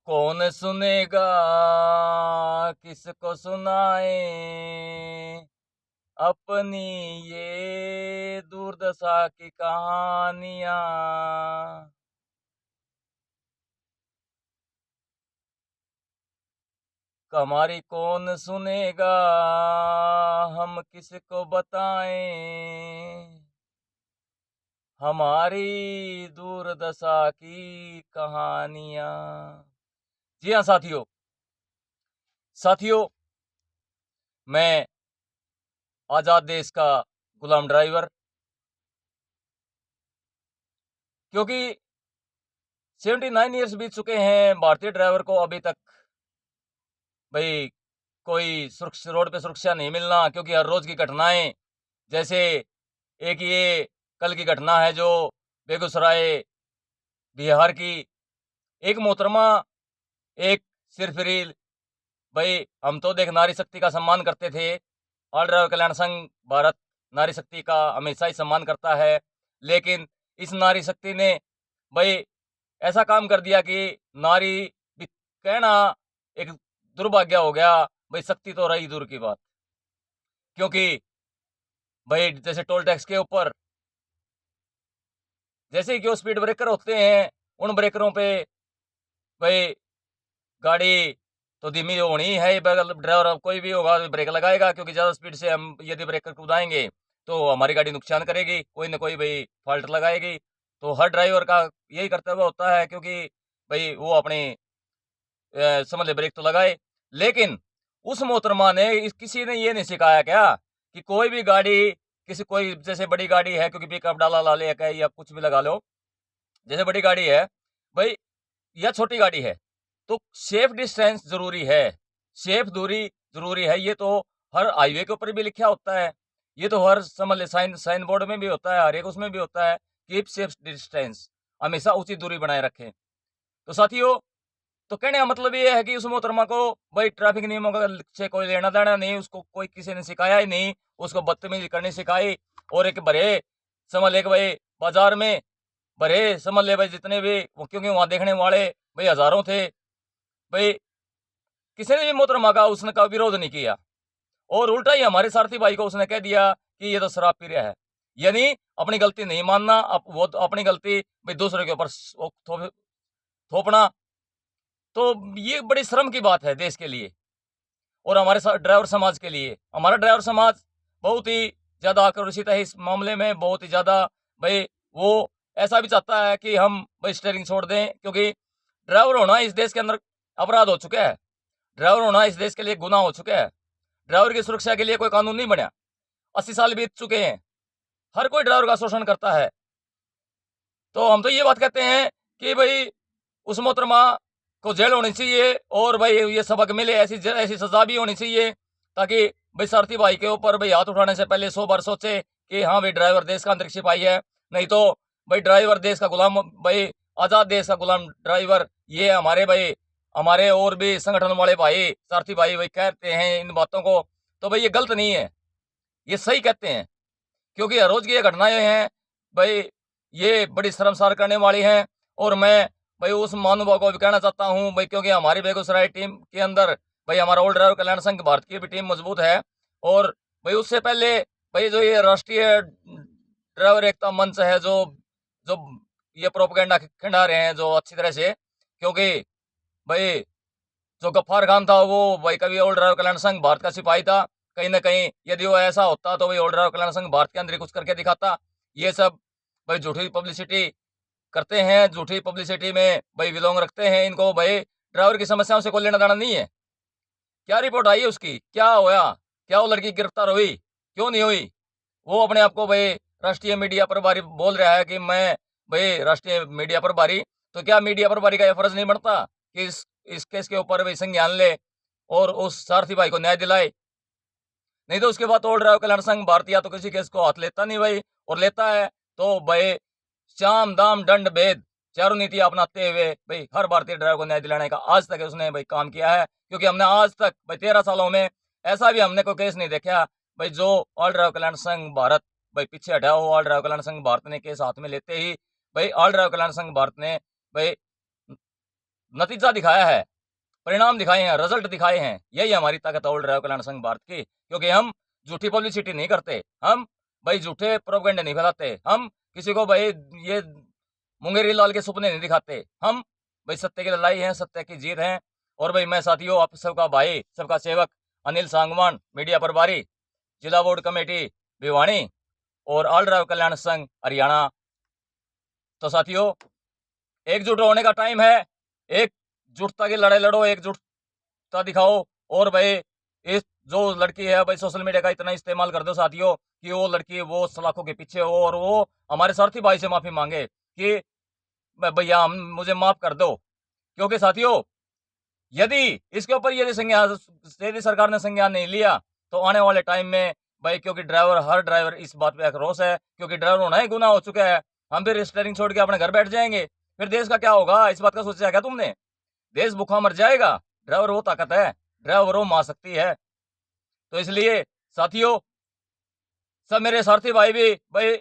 कौन सुनेगा, किसको सुनाए अपनी ये दुर्दशा की कहानियां। हमारी कौन सुनेगा, हम किसको बताएं हमारी दुर्दशा की कहानियां। जी हाँ साथियों, मैं आजाद देश का गुलाम ड्राइवर, क्योंकि 79 ईयर्स बीत चुके हैं भारतीय ड्राइवर को अभी तक भाई कोई सुरक्षा, रोड पे सुरक्षा नहीं मिलना। क्योंकि हर रोज की घटनाएं, जैसे एक ये कल की घटना है जो बेगूसराय बिहार की, एक मोहतरमा एक सिरफिरी, भाई हम तो देख नारी शक्ति का सम्मान करते थे, ऑल ड्राइवर कल्याण संघ भारत नारी शक्ति का हमेशा ही सम्मान करता है, लेकिन इस नारी शक्ति ने भाई ऐसा काम कर दिया कि नारी भी कहना एक दुर्भाग्य हो गया। भाई शक्ति तो रही दूर की बात, क्योंकि भाई जैसे टोल टैक्स के ऊपर जैसे ही जो स्पीड ब्रेकर होते हैं, उन ब्रेकरों पे भाई गाड़ी तो धीमी होनी है, ड्राइवर कोई भी होगा ब्रेक लगाएगा, क्योंकि ज़्यादा स्पीड से हम यदि ब्रेकर कूदाएंगे तो हमारी गाड़ी नुकसान करेगी, कोई ना कोई भाई फॉल्ट लगाएगी। तो हर ड्राइवर का यही कर्तव्य होता है, क्योंकि भाई वो अपनी समझ ले ब्रेक तो लगाए। लेकिन उस मोहतरमा ने किसी ने ये नहीं सिखाया क्या कि कोई भी गाड़ी, किसी कोई जैसे बड़ी गाड़ी है, क्योंकि पिकअप डाला ला ले या कुछ भी लगा लो, जैसे बड़ी गाड़ी है भाई या छोटी गाड़ी है, तो सेफ डिस्टेंस जरूरी है, सेफ दूरी जरूरी है। ये तो हर हाईवे के ऊपर भी लिखा होता है, ये तो हर समझ ले साइन बोर्ड में भी होता है, हर एक उसमें भी होता है, कीप सेफ डिस्टेंस, हमेशा उचित दूरी बनाए रखें। तो साथियों, तो कहने का मतलब ये है कि उस मोहतरमा को भाई ट्रैफिक नियमों का से कोई लेना देना नहीं, उसको कोई किसी ने सिखाया ही नहीं, उसको बदतमीजी करनी सिखाई। और एक भरे समझ ले भाई बाजार में भरे समझ ले भाई जितने भी, क्योंकि वहां देखने वाले भाई हजारों थे, भाई किसी ने भी मोहतरमा का उसने का विरोध नहीं किया, और उल्टा ही हमारे सारथी भाई को उसने कह दिया कि ये तो शराब पी रहा है। यानी अपनी गलती नहीं मानना, वो तो अपनी गलती भाई दूसरे के ऊपर थोपना। तो ये बड़ी शर्म की बात है देश के लिए और हमारे ड्राइवर समाज के लिए। हमारा ड्राइवर समाज बहुत ही ज़्यादा आक्रोशित है इस मामले में, बहुत ही ज़्यादा भाई वो ऐसा भी चाहता है कि हम भाई स्टीयरिंग छोड़ दें, क्योंकि ड्राइवर होना इस देश के अंदर अपराध हो चुका है, ड्राइवर होना इस देश के लिए गुनाह हो चुका है। ड्राइवर की सुरक्षा के लिए कोई कानून नहीं बना, 80 साल बीत चुके हैं, हर कोई ड्राइवर का शोषण करता है। तो हम तो ये बात कहते हैं कि भाई उस मोहतरमा को जेल होनी चाहिए, और भाई ये सबक मिले, ऐसी ऐसी सजा भी होनी चाहिए, ताकि भाई सारथी भाई के ऊपर भाई हाथ उठाने से पहले 100 बार सोचे कि हाँ भाई ड्राइवर देश का अंतरिक्ष सिपाही है। नहीं तो भाई ड्राइवर देश का गुलाम, भाई आज़ाद देश का गुलाम ड्राइवर, ये हमारे भाई हमारे और भी संगठन वाले भाई सारथी भाई भाई कहते हैं इन बातों को, तो भाई ये गलत नहीं है, ये सही कहते हैं। क्योंकि हर रोज की ये घटनाएं हैं भाई, ये बड़ी शर्मसार करने वाली हैं। और मैं भाई उस महानुभाव को भी कहना चाहता हूँ भाई, क्योंकि हमारी बेगूसराय टीम के अंदर भाई हमारा ओल्ड ड्राइवर कल्याण संघ भारत की भी टीम मजबूत है। और भाई उससे पहले भाई जो ये राष्ट्रीय ड्राइवर एकता मंच है, जो जो ये प्रोपगेंडा खिंडा रहे हैं जो अच्छी तरह से, क्योंकि भाई जो गफ्फार खान था वो भाई कभी ओल्ड ड्राइवर कल्याण संघ भारत का सिपाही था। कहीं ना कहीं यदि वो ऐसा होता तो भाई ओल्ड ड्राइवर कल्याण संघ भारत के अंदर ही कुछ करके दिखाता। ये सब भाई झूठी पब्लिसिटी करते हैं, झूठी पब्लिसिटी में भाई बिलोंग रखते हैं। इनको भाई ड्राइवर की समस्याओं से कोई लेना देना नहीं है। क्या रिपोर्ट आई है उसकी, क्या होया, क्या वो लड़की गिरफ्तार हुई, क्यों नहीं हुई? वो अपने आप को भाई राष्ट्रीय मीडिया प्रभारी बोल रहा है कि मैं भाई राष्ट्रीय मीडिया प्रभारी, तो क्या मीडिया प्रभारी का यह फर्ज नहीं बनता कि इस केस के ऊपर भाई संज्ञान ले और उस सारथी भाई को न्याय दिलाए? नहीं तो उसके बाद तो ओल्ड ड्राइवर कल्याण संघ भारत या तो किसी केस को हाथ लेता नहीं भाई, और लेता है तो भाई साम दाम दंड भेद चारों नीतियां अपनाते हुए भाई हर भारतीय ड्राइवर को न्याय दिलाने का आज तक उसने भाई काम किया है। क्योंकि हमने आज तक भाई 13 सालों में ऐसा भी हमने कोई केस नहीं देखा भाई जो ऑल ड्राइवर कल्याण संघ भारत भाई पीछे हटा हो। ऑल ड्राइवर कल्याण संघ भारत ने केस हाथ में लेते ही भाई ऑल ड्राइवर कल्याण संघ भारत ने भाई नतीजा दिखाया है, परिणाम दिखाए हैं, रिजल्ट दिखाए हैं। यही हमारी ताकत है ऑल ड्राइवर कल्याण संघ भारत की, क्योंकि हम झूठी पब्लिसिटी नहीं करते, हम भाई झूठे प्रोपेगेंडे नहीं फैलाते, हम किसी को भाई ये मुंगेरी लाल के सपने नहीं दिखाते, हम भाई सत्य की लड़ाई है, सत्य की जीत है। और भाई मैं साथियों आप सबका भाई, सबका सेवक अनिल सांगवान, मीडिया प्रभारी, जिला बोर्ड कमेटी भिवानी और ऑल ड्राइवर कल्याण संघ हरियाणा। तो साथियों एकजुट होने का टाइम है, एकजुटता की लड़ाई लड़ो, एकजुटता दिखाओ। और भाई इस जो लड़की है भाई सोशल मीडिया का इतना इस्तेमाल कर दो साथियों कि वो लड़की वो सलाखों के पीछे हो और वो हमारे सारथी भाई से माफी मांगे कि भैया हम मुझे माफ कर दो। क्योंकि साथियों यदि इसके ऊपर यदि सरकार ने संज्ञान नहीं लिया तो आने वाले टाइम में भाई, क्योंकि हर ड्राइवर इस बात पे रोष है, क्योंकि ड्राइवर होना ही गुनाह हो चुका है, हम फिर स्टीयरिंग छोड़ के अपने घर बैठ जाएंगे, फिर देश का क्या होगा? इस बात का सोचा क्या तुमने? देश भूखा मर जाएगा। ड्राइवर वो ताकत है, ड्राइवर वो महाशक्ति है। तो इसलिए साथियों सब मेरे सारथी भाई भी भाई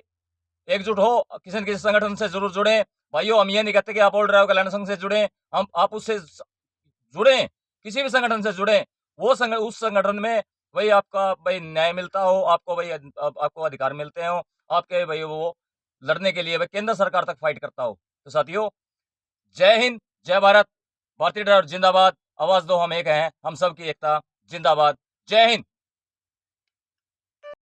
एकजुट हो, किसी न किसी संगठन से जरूर जुड़े भाइयों। हम ये नहीं कहते कि आप ऑल ड्राइवर कल्याण संघ से जुड़े, हम आप उससे जुड़े, किसी भी संगठन से जुड़े, उस संगठन में भाई आपका भाई न्याय मिलता हो, आपको भाई आपको अधिकार मिलते हो, आपके भाई वो लड़ने के लिए भाई केंद्र सरकार तक फाइट करता हो। तो साथियों जय हिंद, जय भारत, भारतीय ड्राइवर जिंदाबाद, आवाज दो हम एक हैं, हम सब की एकता जिंदाबाद, जय हिंद।